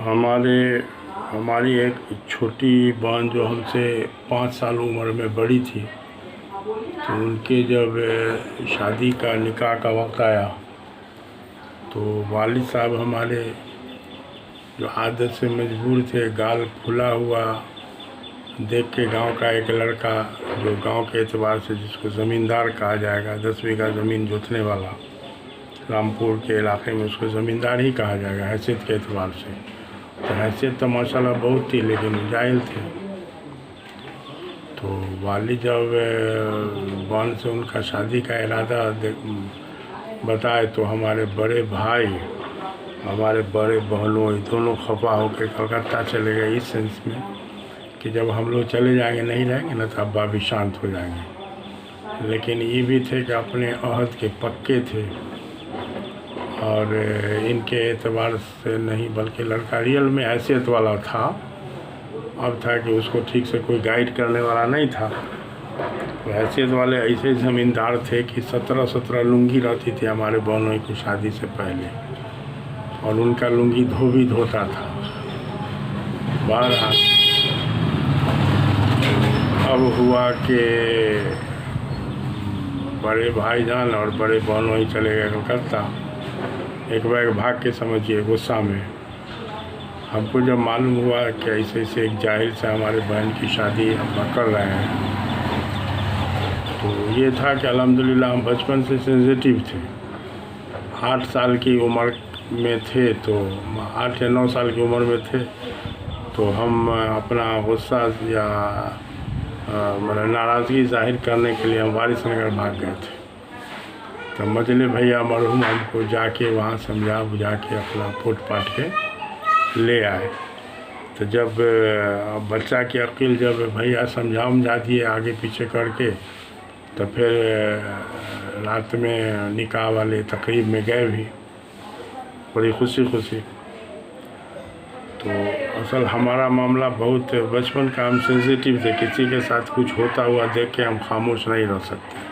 हमारे हमारी एक छोटी बहन जो हमसे 5 साल उम्र में बड़ी थी, तो उनके जब शादी का निकाह का वक्त आया तो वालिद साहब हमारे जो आदत से मजबूर थे, गाल फुला हुआ देख के गांव का एक लड़का जो गांव के एतबार से जिसको ज़मींदार कहा जाएगा, 10 बीघा ज़मीन जोतने वाला, रामपुर के इलाके में उसको ज़मींदार ही कहा जाएगा हैसियत के एतबार से। तो हैसियत तो माशाल्लाह बहुत थी, लेकिन जाहिल थे। तो वालिद जब बहन से उनका शादी का इरादा बताए तो हमारे बड़े भाई, हमारे बड़े बहनों दोनों खफा होकर कलकत्ता चले गए, इस सेंस में कि जब हम लोग चले जाएंगे नहीं रहेंगे ना तो अब्बा भी शांत हो जाएंगे। लेकिन ये भी थे कि अपने अहद के पक्के थे और इनके एतबार से नहीं बल्कि लड़का रियल में हैसियत वाला था। अब था कि उसको ठीक से कोई गाइड करने वाला नहीं था। तो हैसियत वाले ऐसे ज़मींदार थे कि 17 लुंगी रहती थी हमारे बहनों की शादी से पहले, और उनका लुंगी धोबी धोता था। बहरहाल अब हुआ कि बड़े भाईजान और बड़े बहनों ही चले गए कलकत्ता, एक बैग भाग के, समझिए गुस्सा में। हमको जब मालूम हुआ कि ऐसे ऐसे एक जाहिल से हमारे बहन की शादी हम कर रहे हैं, तो ये था कि अल्हम्दुलिल्लाह हम बचपन से सेंसिटिव थे। 8 साल की उम्र में थे, तो 8 या 9 साल की उम्र में थे, तो हम अपना गुस्सा या मतलब नाराज़गी जाहिर करने के लिए हम वारिसनगर भाग गए थे। तो मजले भैया मरहूम हमको जाके वहाँ समझा बुझा के अपना पोट पाट के ले आए। तो जब बच्चा की अक्ल जब भैया समझा दिए आगे पीछे करके, तो फिर रात में निकाह वाले तकरीब में गए भी बड़ी खुशी खुशी। तो असल हमारा मामला बहुत बचपन का, हम सेंसिटिव थे, किसी के साथ कुछ होता हुआ देख के हम खामोश नहीं रह सकते।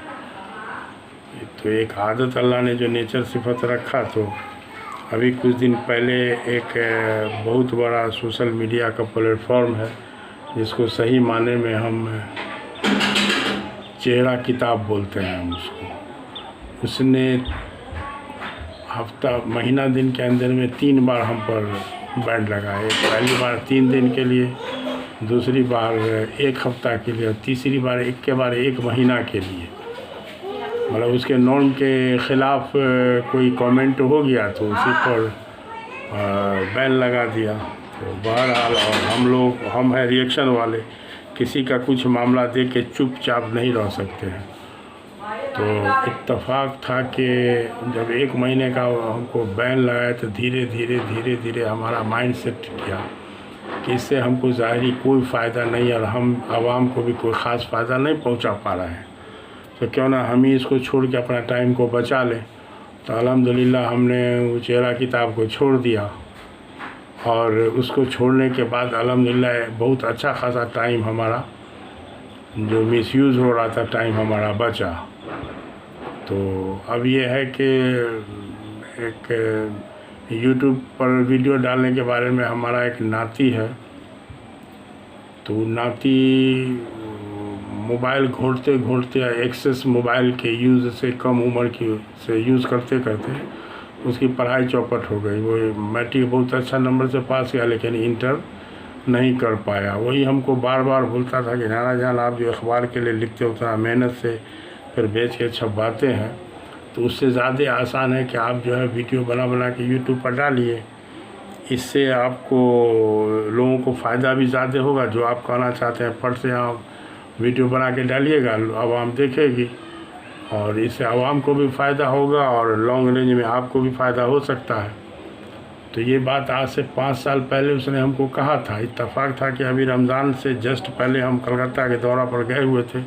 तो एक आदत अल्लाह ने जो नेचर सिफत रखा, तो अभी कुछ दिन पहले एक बहुत बड़ा सोशल मीडिया का प्लेटफॉर्म है जिसको सही माने में हम चेहरा किताब बोलते हैं हम उसको। उसने हफ्ता महीना दिन के अंदर में 3 बार हम पर बैंड लगाए। पहली बार 3 दिन के लिए, दूसरी बार 1 हफ्ता के लिए, और तीसरी बार एक के बार 1 महीना के लिए। मतलब उसके नॉर्म के ख़िलाफ़ कोई कमेंट हो गया तो उसी पर बैन लगा दिया। तो बहरहाल और हम हैं रिएक्शन वाले, किसी का कुछ मामला देख के चुपचाप नहीं रह सकते हैं। तो इत्तेफाक था कि जब 1 महीने का हमको बैन लगाया तो धीरे धीरे हमारा माइंड सेट किया कि इससे हमको ज़ाहिरी कोई फ़ायदा नहीं, और हम आवाम को भी कोई ख़ास फ़ायदा नहीं पहुंचा पा रहे हैं, तो क्यों ना हम ही इसको छोड़ के अपना टाइम को बचा लें। तो अल्हम्दुलिल्लाह हमने वो चेहरा किताब को छोड़ दिया, और उसको छोड़ने के बाद अल्हम्दुलिल्लाह बहुत अच्छा खासा टाइम हमारा जो मिसयूज़ हो रहा था टाइम हमारा बचा। तो अब ये है कि एक यूट्यूब पर वीडियो डालने के बारे में हमारा एक नाती है, तो नाती मोबाइल घोंटते एक्सेस मोबाइल के यूज़ से कम उम्र की से यूज़ करते करते उसकी पढ़ाई चौपट हो गई। वो मैट्रिक बहुत अच्छा नंबर से पास किया, लेकिन इंटर नहीं कर पाया। वही हमको बार बार बोलता था कि नाना जान, आप जो अखबार के लिए लिखते हो उतना मेहनत से फिर बेच के छपवाते हैं, तो उससे ज़्यादा आसान है कि आप जो है वीडियो बना के यूट्यूब पर डालिए। इससे आपको लोगों को फ़ायदा भी ज़्यादा होगा। जो आप कहना चाहते हैं फट से आप वीडियो बना के डालिएगा, आवाम देखेगी, और इससे आवाम को भी फ़ायदा होगा और लॉन्ग रेंज में आपको भी फ़ायदा हो सकता है। तो ये बात आज से 5 साल पहले उसने हमको कहा था। इत्तेफाक था कि अभी रमज़ान से जस्ट पहले हम कलकत्ता के दौरा पर गए हुए थे।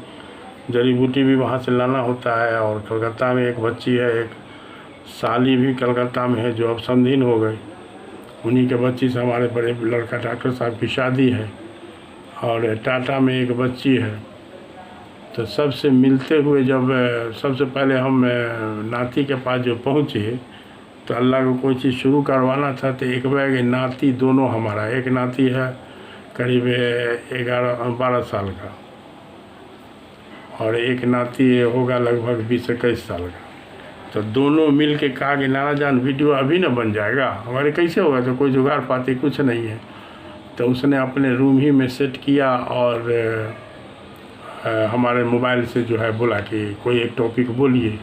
जड़ी बूटी भी वहाँ से लाना होता है, और कलकत्ता में एक बच्ची है, एक साली भी कलकत्ता में है जो अब समधीन हो गई। उन्हीं के बच्ची से हमारे बड़े लड़का डॉक्टर साहब की शादी है, और टाटा में एक बच्ची है। तो सबसे मिलते हुए जब सबसे पहले हम नाती के पास जो पहुँचे तो अल्लाह को कोई चीज़ शुरू करवाना था तो एक बैग नाती दोनों हमारा, एक नाती है करीब 11-12 साल का और एक नाती होगा लगभग 20-21 साल का। तो दोनों मिल के कहा कि नाना जान वीडियो अभी ना बन जाएगा, हमारे कैसे होगा, तो कोई जुगाड़ पाती कुछ नहीं है। तो उसने अपने रूम ही में सेट किया और हमारे मोबाइल से जो है बोला कि कोई एक टॉपिक बोलिए,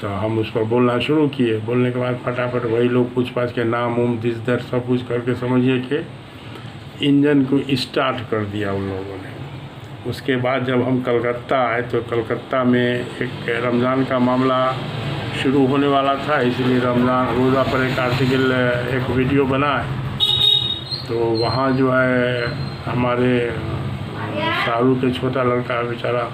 तो हम उस पर बोलना शुरू किए। बोलने के बाद फटाफट वही लोग पूछ पाछ के नाम उम दिस दर सब कुछ करके समझिए कि इंजन को स्टार्ट कर दिया उन लोगों ने। उसके बाद जब हम कलकत्ता आए तो कलकत्ता में एक रमज़ान का मामला शुरू होने वाला था, इसलिए रमज़ान रोज़ा पर एक आर्टिकल एक वीडियो बना है। तो वहाँ जो है हमारे शाहरुख के छोटा लड़का बेचारा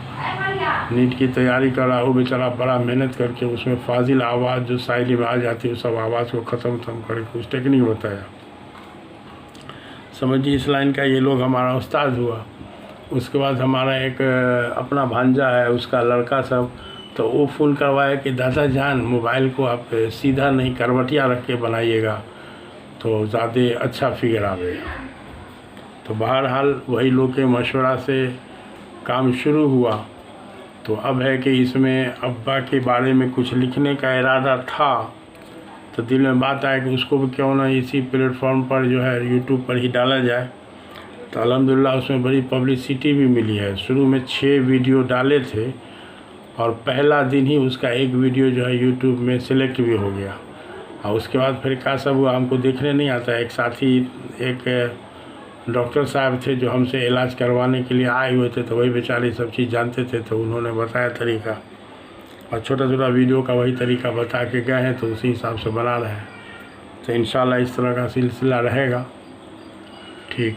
नीट की तैयारी कर रहा, वो बेचारा बड़ा मेहनत करके उसमें फाजिल आवाज़ जो शायरी में आ जाती है उस सब आवाज़ को ख़त्म करके कुछ टेक्निक बताया। समझिए इस लाइन का ये लोग हमारा उस्ताद हुआ। उसके बाद हमारा एक अपना भांजा है, उसका लड़का सब, तो वो फ़ोन करवाया कि दादा जान मोबाइल को आप सीधा नहीं करवटिया रख के बनाइएगा तो ज़्यादा अच्छा फिगर आवेगा। तो बहरहाल वही लोग के मशवरा से काम शुरू हुआ। तो अब है कि इसमें अब्बा के बारे में कुछ लिखने का इरादा था, तो दिल में बात आया कि उसको भी क्यों ना इसी प्लेटफॉर्म पर जो है यूट्यूब पर ही डाला जाए। तो अल्हम्दुलिल्लाह उसमें बड़ी पब्लिसिटी भी मिली है। शुरू में 6 वीडियो डाले थे और पहला दिन ही उसका एक वीडियो जो है यूट्यूब में सिलेक्ट भी हो गया। और उसके बाद फिर क्या सब हुआ हमको देखने नहीं आता। एक साथी एक डॉक्टर साहब थे जो हमसे इलाज करवाने के लिए आए हुए थे, तो वही बेचारे सब चीज़ जानते थे, तो उन्होंने बताया तरीका और छोटा छोटा वीडियो का वही तरीका बता के गए हैं, तो उसी हिसाब से बना रहे हैं। तो इंशाल्लाह इस तरह का सिलसिला रहेगा। ठीक।